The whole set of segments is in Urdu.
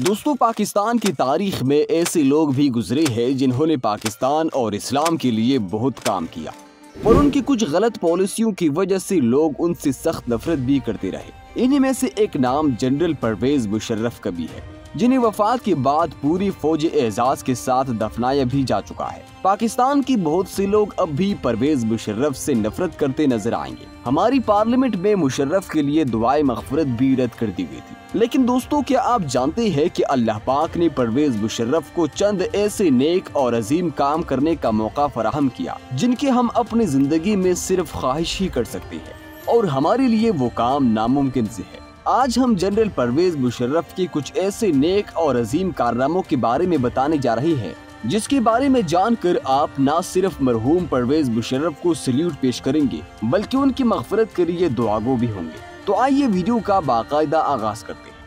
دوستو، پاکستان کی تاریخ میں ایسے لوگ بھی گزرے ہیں جنہوں نے پاکستان اور اسلام کے لیے بہت کام کیا، اور ان کی کچھ غلط پالیسیوں کی وجہ سے لوگ ان سے سخت نفرت بھی کرتے رہے۔ انہی میں سے ایک نام جنرل پرویز مشرف کا بھی ہے، جنہیں وفات کے بعد پوری فوج اعزاز کے ساتھ دفنایا بھی جا چکا ہے۔ پاکستان کی بہت سے لوگ اب بھی پرویز مشرف سے نفرت کرتے نظر آئیں گے۔ ہماری پارلیمنٹ میں مشرف کے لیے دعائے مغفرت بھی رد کر دی گئی تھی۔ لیکن دوستو، کیا آپ جانتے ہیں کہ اللہ پاک نے پرویز مشرف کو چند ایسے نیک اور عظیم کام کرنے کا موقع فراہم کیا جن کے ہم اپنی زندگی میں صرف خواہش ہی کر سکتے ہیں، اور ہمارے لیے وہ کام ناممکن سے ہے۔ آج ہم جنرل پرویز مشرف کے کچھ ایسے نیک اور عظیم کارناموں کے بارے میں بتانے جا رہے ہیں جس کے بارے میں جان کر آپ نہ صرف مرحوم پرویز مشرف کو سلیوٹ پیش کریں گے بلکہ ان کی مغفرت کے لیے دعاگو بھی ہوں گے۔ تو آئیے ویڈیو کا باقاعدہ آغاز کرتے ہیں۔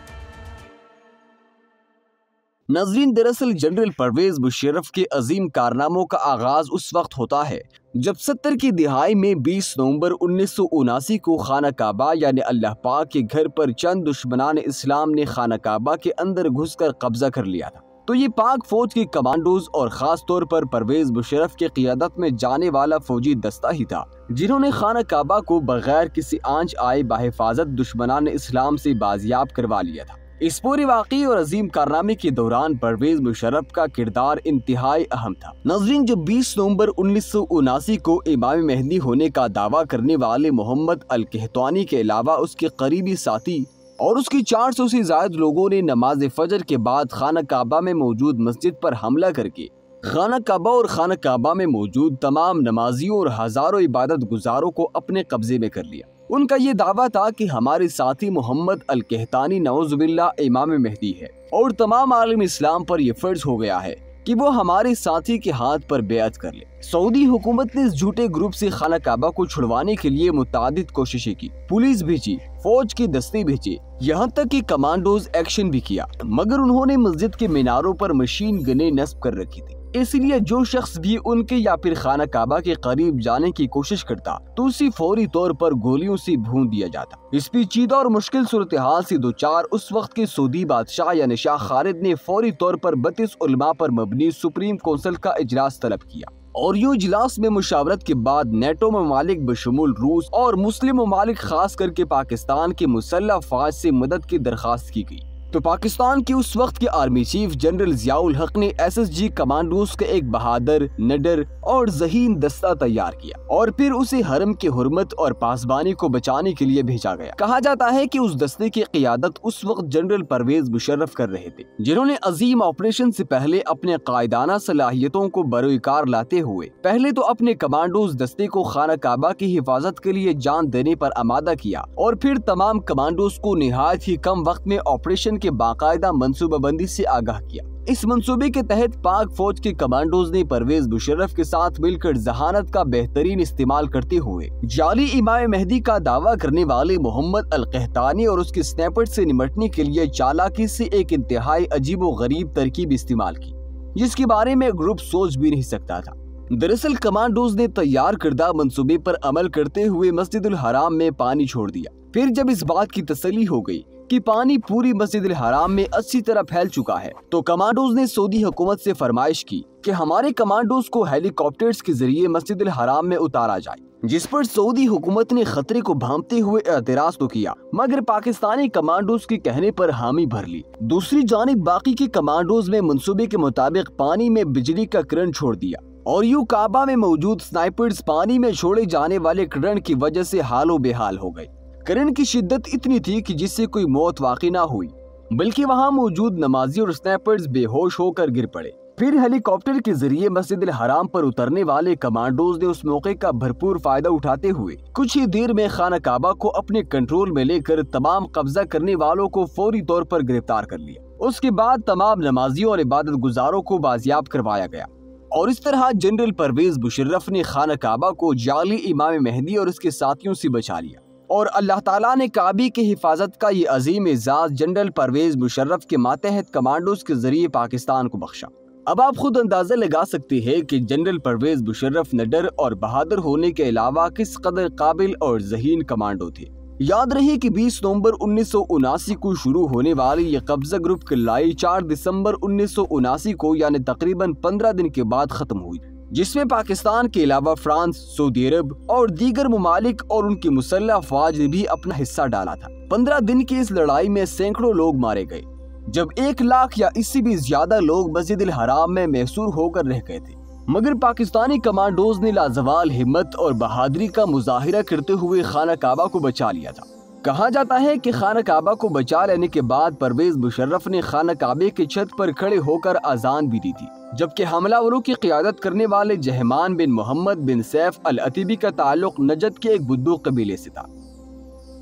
ناظرین، دراصل جنرل پرویز مشرف کے عظیم کارناموں کا آغاز اس وقت ہوتا ہے جب 70 کی دہائی میں 20 نومبر 1979 کو خانہ کعبہ یعنی اللہ پاک کے گھر پر چند دشمنان اسلام نے خانہ کعبہ کے اندر گھس کر قبضہ کر لیا تھا۔ تو یہ پاک فوج کے کمانڈوز اور خاص طور پر پرویز مشرف کی قیادت میں جانے والا فوجی دستہ ہی تھا جنہوں نے خانہ کعبہ کو بغیر کسی آنچ آئے بحفاظت دشمنان اسلام سے بازیاب کروا لیا تھا۔ اس پورے واقعے اور عظیم کارنامے کے دوران پرویز مشرف کا کردار انتہائی اہم تھا۔ ناظرین، جب 20 نومبر 1979 کو امام مہدی ہونے کا دعویٰ کرنے والے محمد القحطانی کے علاوہ اس کے قریبی ساتھی اور اس کی 400 سے زائد لوگوں نے نماز فجر کے بعد خانہ کعبہ میں موجود مسجد پر حملہ کر کے خانہ کعبہ اور خانہ کعبہ میں موجود تمام نمازیوں اور ہزاروں عبادت گزاروں کو اپنے قبضے میں کر لیا۔ ان کا یہ دعویٰ تھا کہ ہمارے ساتھی محمد القحطانی نعوذ باللہ امام مہدی ہے، اور تمام عالم اسلام پر یہ فرض ہو گیا ہے کہ وہ ہمارے ساتھی کے ہاتھ پر بیعت کر لے۔ سعودی حکومت نے اس جھوٹے گروپ سے خانہ کعبہ کو چھڑوانے کے لیے متعدد کوششیں کی، پولیس بھیجی، فوج کے دستے بھیجے، یہاں تک کہ کمانڈوز ایکشن بھی کیا، مگر انہوں نے مسجد کے میناروں پر مشین گنیں نصب کر رکھی تھی۔ اس لیے جو شخص بھی ان کے یا پھر خانہ کعبہ کے قریب جانے کی کوشش کرتا تو اسے فوری طور پر گولیوں سے بھون دیا جاتا۔ اس پیچیدہ اور مشکل صورتحال سے دوچار اس وقت کے سعودی بادشاہ یعنی شاہ خالد نے فوری طور پر 32 علماء پر مبنی سپریم کونسل کا اجلاس طلب کیا، اور یوں اجلاس میں مشاورت کے بعد نیٹو ممالک بشمول روس اور مسلم ممالک خاص کر کے پاکستان کی مسلح افواج سے مدد کی درخواست کی گئی۔ تو پاکستان کے اس وقت کے آرمی چیف جنرل ضیاء الحق نے SSG کمانڈوز کا ایک بہادر، نڈر اور ذہین دستہ تیار کیا، اور پھر اسے حرم کی حرمت اور پاسبانی کو بچانے کے لیے بھیجا گیا۔ کہا جاتا ہے کہ اس دستے کی قیادت اس وقت جنرل پرویز مشرف کر رہے تھے، جنہوں نے عظیم آپریشن سے پہلے اپنے قائدانہ صلاحیتوں کو بروئے کار لاتے ہوئے پہلے تو اپنے کمانڈوز دستے کو خانہ کعبہ کی حفاظت کے لیے جان دینے پر آمادہ کیا، اور پھر تمام کمانڈوز کو نہایت ہی کم وقت میں آپریشن کے باقاعدہ منصوبہ بندی سے آگاہ کیا۔ اس منصوبے کے تحت پاک فوج کے کمانڈوز نے پرویز مشرف کے ساتھ مل کر ذہانت کا بہترین استعمال کرتے ہوئے جعلی امام مہدی کا دعویٰ کرنے والے محمد القحطانی اور اس کے سنیپر سے نمٹنے کے لیے چالاکی سے ایک انتہائی عجیب و غریب ترکیب استعمال کی جس کے بارے میں گروپ سوچ بھی نہیں سکتا تھا۔ دراصل کمانڈوز نے تیار کردہ منصوبے پر عمل کرتے ہوئے مسجد الحرام میں پانی چھوڑ دیا۔ پھر جب اس بات کی تسلی ہو گئی کہ پانی پوری مسجد الحرام میں اچھی طرح پھیل چکا ہے تو کمانڈوز نے سعودی حکومت سے فرمائش کی کہ ہمارے کمانڈوز کو ہیلی کاپٹرز کے ذریعے مسجد الحرام میں اتارا جائے، جس پر سعودی حکومت نے خطرے کو بھانپتے ہوئے اعتراض تو کیا، مگر پاکستانی کمانڈوز کے کہنے پر حامی بھر لی۔ دوسری جانب باقی کے کمانڈوز نے منصوبے کے مطابق پانی میں بجلی کا کرنٹ چھوڑ دیا، اور یوں کعبہ میں موجود سنائپرز پانی میں چھوڑے جانے والے کرنٹ کی وجہ سے حال و بحال ہو گئے۔ کرنٹ کی شدت اتنی تھی کہ جس سے کوئی موت واقع نہ ہوئی، بلکہ وہاں موجود نمازی اور سنائپرز بے ہوش ہو کر گر پڑے۔ پھر ہیلی کاپٹر کے ذریعے مسجد الحرام پر اترنے والے کمانڈوز نے اس موقع کا بھرپور فائدہ اٹھاتے ہوئے کچھ ہی دیر میں خانہ کعبہ کو اپنے کنٹرول میں لے کر تمام قبضہ کرنے والوں کو فوری طور پر گرفتار کر لیا۔ اس کے بعد تمام نمازیوں اور عبادت گزاروں کو بازیاب کروایا گیا، اور اس طرح جنرل پرویز مشرف نے خانہ کعبہ کو جعلی امام مہدی اور اس کے ساتھیوں سے بچا لیا، اور اللہ تعالیٰ نے کعبے کی حفاظت کا یہ عظیم اعزاز جنرل پرویز مشرف کے ماتحت کمانڈوز کے ذریعے پاکستان کو بخشا۔ اب آپ خود اندازہ لگا سکتے ہیں کہ جنرل پرویز مشرف نڈر اور بہادر ہونے کے علاوہ کس قدر قابل اور ذہین کمانڈو تھے۔ یاد رہے کہ 20 نومبر 1979 کو شروع ہونے والی یہ قبضہ گروپ کی لڑائی 4 دسمبر 1979 کو یعنی تقریباً 15 دن کے بعد ختم ہوئی، جس میں پاکستان کے علاوہ فرانس، سعودی عرب اور دیگر ممالک اور ان کی مسلح افواج نے بھی اپنا حصہ ڈالا تھا۔ 15 دن کی اس لڑائی میں سینکڑوں لوگ مارے گئے، جب 1 لاکھ یا اس سے بھی زیادہ لوگ مسجد الحرام میں محصور ہو کر رہ گئے تھے، مگر پاکستانی کمانڈوز نے لازوال ہمت اور بہادری کا مظاہرہ کرتے ہوئے خانہ کعبہ کو بچا لیا تھا۔ کہا جاتا ہے کہ خانہ کعبہ کو بچا لینے کے بعد پرویز مشرف نے خانہ کعبے کی چھت پر کھڑے ہو کر اذان بھی دی تھی، جبکہ حملہ آوروں کی قیادت کرنے والے جہمان بن محمد بن سیف العتیبی کا تعلق نجد کے ایک بدو قبیلے سے تھا۔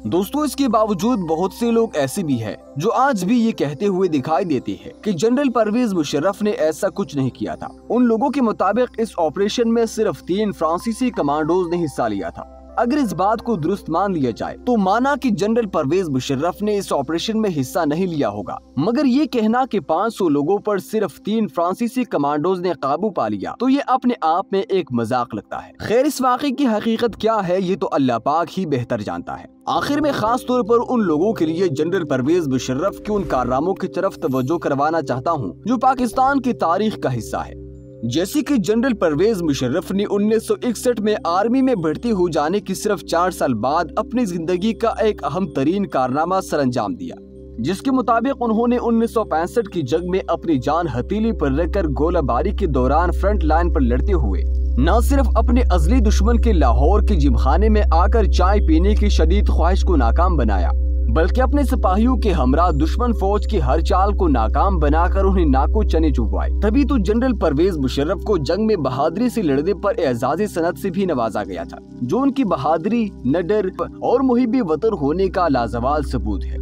دوستو، اس کے باوجود بہت سے لوگ ایسے بھی ہیں جو آج بھی یہ کہتے ہوئے دکھائی دیتے ہیں کہ جنرل پرویز مشرف نے ایسا کچھ نہیں کیا تھا۔ ان لوگوں کے مطابق اس آپریشن میں صرف 3 فرانسیسی کمانڈوز نے حصہ لیا تھا۔ اگر اس بات کو درست مان لیا جائے تو مانا کہ جنرل پرویز مشرف نے اس آپریشن میں حصہ نہیں لیا ہوگا، مگر یہ کہنا کہ 500 لوگوں پر صرف 3 فرانسیسی کمانڈوز نے قابو پا لیا تو یہ اپنے آپ میں ایک مذاق لگتا ہے۔ خیر، اس واقعے کی حقیقت کیا ہے یہ تو اللہ پاک ہی بہتر جانتا ہے۔ آخر میں خاص طور پر ان لوگوں کے لیے جنرل پرویز مشرف کے ان کارناموں کی طرف توجہ کروانا چاہتا ہوں جو پاکستان کی تاریخ کا حصہ ہے، جیسے کہ جنرل پرویز مشرف نے 1961 میں آرمی میں بھرتی ہو جانے کی صرف 4 سال بعد اپنی زندگی کا ایک اہم ترین کارنامہ سر انجام دیا، جس کے مطابق انہوں نے 1965 کی جنگ میں اپنی جان ہتھیلی پر رکھ کر گولہ باری کے دوران فرنٹ لائن پر لڑتے ہوئے نہ صرف اپنے ازلی دشمن کے لاہور کے جم خانے میں آ کر چائے پینے کی شدید خواہش کو ناکام بنایا، بلکہ اپنے سپاہیوں کے ہمراہ دشمن فوج کی ہر چال کو ناکام بنا کر انہیں ناکو چنے چبوائے۔ تبھی تو جنرل پرویز مشرف کو جنگ میں بہادری سے لڑنے پر اعزازی سند سے بھی نوازا گیا تھا، جو ان کی بہادری، نڈر اور محب وطن ہونے کا لازوال ثبوت ہے۔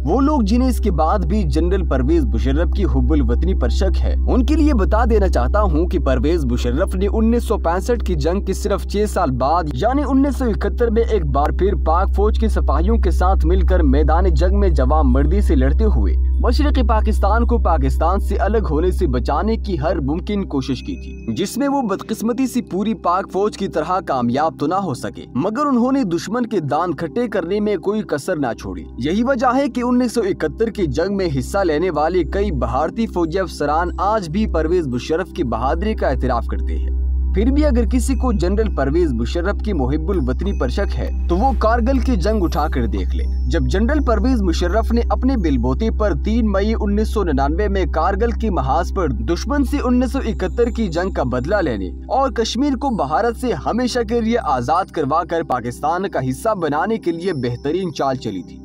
وہ لوگ جنہیں اس کے بعد بھی جنرل پرویز مشرف کی حب الوطنی پر شک ہے، ان کے لیے بتا دینا چاہتا ہوں کہ پرویز مشرف نے 1965 کی جنگ کے صرف 6 سال بعد یعنی 1971 میں ایک بار پھر پاک فوج کے سپاہیوں کے ساتھ مل کر میدان جنگ میں جواں مردی سے لڑتے ہوئے مشرقی پاکستان کو پاکستان سے الگ ہونے سے بچانے کی ہر ممکن کوشش کی تھی، جس میں وہ بدقسمتی سے پوری پاک فوج کی طرح کامیاب تو نہ ہو سکے، مگر انہوں نے دشمن کے دان کھٹے کرنے میں کوئی کسر نہ چھوڑی۔ یہی وجہ ہے کہ 1971 کی جنگ میں حصہ لینے والے کئی بھارتی فوجی افسران آج بھی پرویز مشرف کی بہادری کا اعتراف کرتے ہیں۔ پھر بھی اگر کسی کو جنرل پرویز مشرف کی محب الوطنی پر شک ہے تو وہ کارگل کی جنگ اٹھا کر دیکھ لے، جب جنرل پرویز مشرف نے اپنے بل بوتے پر 3 مئی 1999 میں کارگل کی محاذ پر دشمن سے 1971 کی جنگ کا بدلہ لینے اور کشمیر کو بھارت سے ہمیشہ کے لیے آزاد کروا کر پاکستان کا حصہ بنانے کے لیے بہترین چال چلی تھی،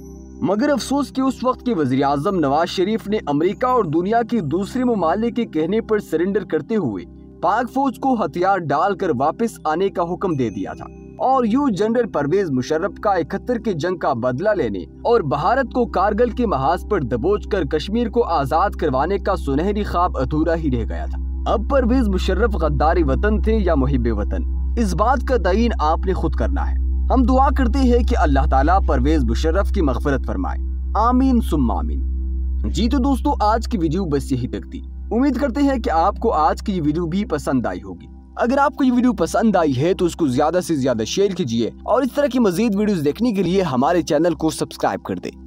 مگر افسوس کہ اس وقت کے وزیر اعظم نواز شریف نے امریکہ اور دنیا کی دوسرے ممالک کے کہنے پر سرنڈر کرتے ہوئے پاک فوج کو ہتھیار ڈال کر واپس آنے کا حکم دے دیا تھا، اور یوں جنرل پرویز مشرف کا 71 کی جنگ کا بدلہ لینے اور بھارت کو کارگل کے محاذ پر دبوچ کر کشمیر کو آزاد کروانے کا سنہری خواب ادھورا ہی رہ گیا تھا۔ اب پرویز مشرف غدار وطن تھے یا محب وطن، اس بات کا تعین آپ نے خود کرنا ہے۔ ہم دعا کرتے ہیں کہ اللہ تعالیٰ پرویز مشرف کی مغفرت فرمائے، آمین ثم آمین۔ جی تو دوستو، آج کی ویڈیو بس یہی تک تھی۔ امید کرتے ہیں کہ آپ کو آج کی یہ ویڈیو بھی پسند آئی ہوگی۔ اگر آپ کو یہ ویڈیو پسند آئی ہے تو اس کو زیادہ سے زیادہ شیئر کیجیے اور اس طرح کی مزید ویڈیوز دیکھنے کے لیے ہمارے چینل کو سبسکرائب کر دیں۔